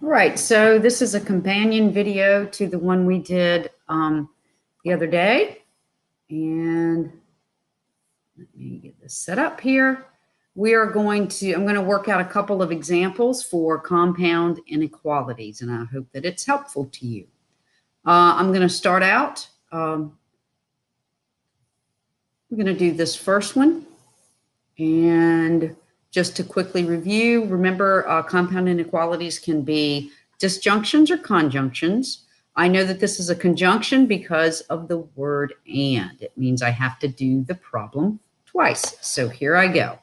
All right, so this is a companion video to the one we did the other day. And let me get this set up here. I'm going to work out a couple of examples for compound inequalities, and I hope that it's helpful to you. I'm going to start out. We're going to do this first one. And just to quickly review, remember compound inequalities can be disjunctions or conjunctions. I know that this is a conjunction because of the word and. It means I have to do the problem twice. So here I go.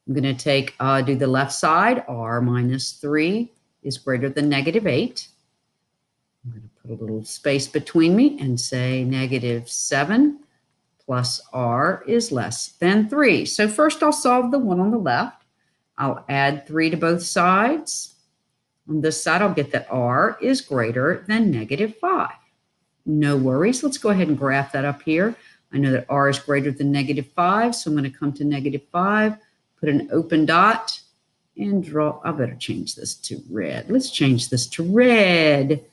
I'm going to do the left side. R minus 3 is greater than negative 8. I'm going to put a little space between me and say negative 7 plus r is less than 3. So first I'll solve the one on the left. I'll add 3 to both sides. On this side, I'll get that r is greater than negative 5. No worries. Let's go ahead and graph that up here. I know that r is greater than negative 5, so I'm going to come to negative 5, put an open dot, and draw. I better change this to red. Let's change this to red.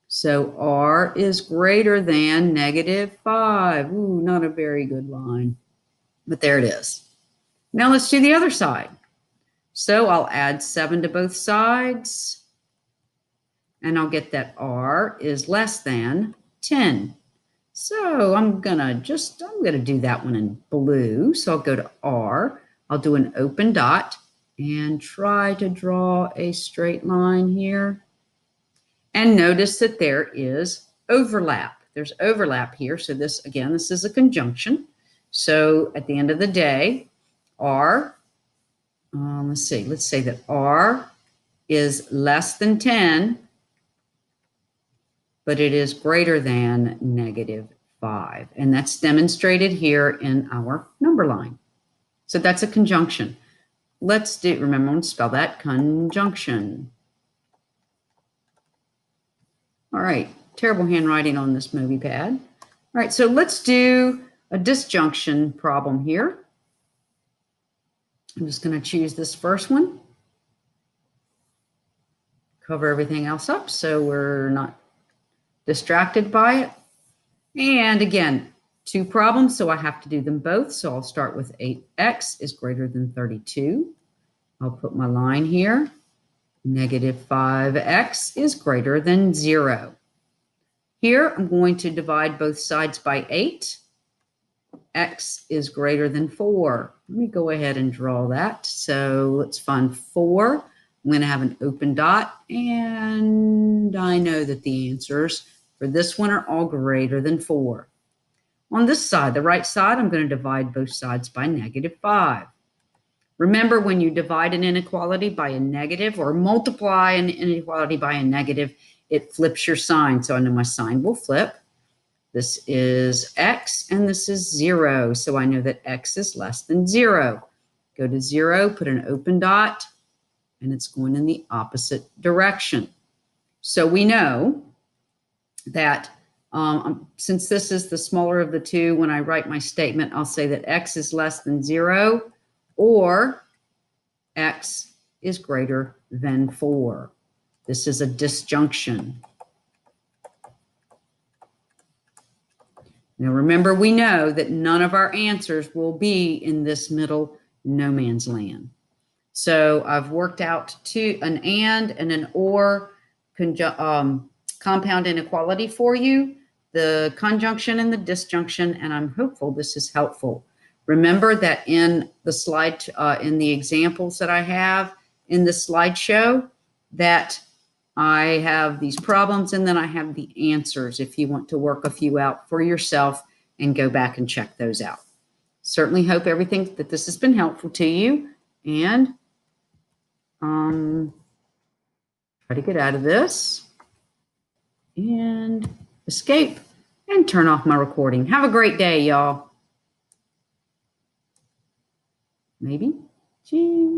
So r is greater than negative 5. Ooh, not a very good line, but there it is. Now let's do the other side. So I'll add 7 to both sides, and I'll get that r is less than 10. So I'm gonna do that one in blue. So I'll go to r, I'll do an open dot, and try to draw a straight line here. And notice that there is overlap. There's overlap here. So this is a conjunction. So at the end of the day, r, let's say that r is less than 10, but it is greater than negative 5. And that's demonstrated here in our number line. So that's a conjunction. Remember, I'm going to spell that conjunction. All right, terrible handwriting on this movie pad. All right, so let's do a disjunction problem here. I'm just going to choose this first one. Cover everything else up so we're not distracted by it. And again, 2 problems, so I have to do them both. So I'll start with 8x is greater than 32. I'll put my line here. Negative 5x is greater than 0. Here, I'm going to divide both sides by 8. X is greater than 4. Let me go ahead and draw that. So let's find 4. I'm going to have an open dot, and I know that the answers for this one are all greater than 4. On this side, the right side, I'm going to divide both sides by negative 5. Remember, when you divide an inequality by a negative or multiply an inequality by a negative, it flips your sign. So I know my sign will flip. This is x and this is 0. So I know that x is less than 0. Go to 0, put an open dot, and it's going in the opposite direction. So we know that since this is the smaller of the two, when I write my statement, I'll say that x is less than 0 or x is greater than 4. This is a disjunction. Now remember, we know that none of our answers will be in this middle no man's land. So I've worked out an and an or compound inequality for you, the conjunction and the disjunction, and I'm hopeful this is helpful. Remember that in the slide, in the examples that I have in the slideshow, that I have these problems and then I have the answers if you want to work a few out for yourself and go back and check those out. Certainly hope that this has been helpful to you, and try to get out of this and escape and turn off my recording. Have a great day, y'all. Maybe. Jeez.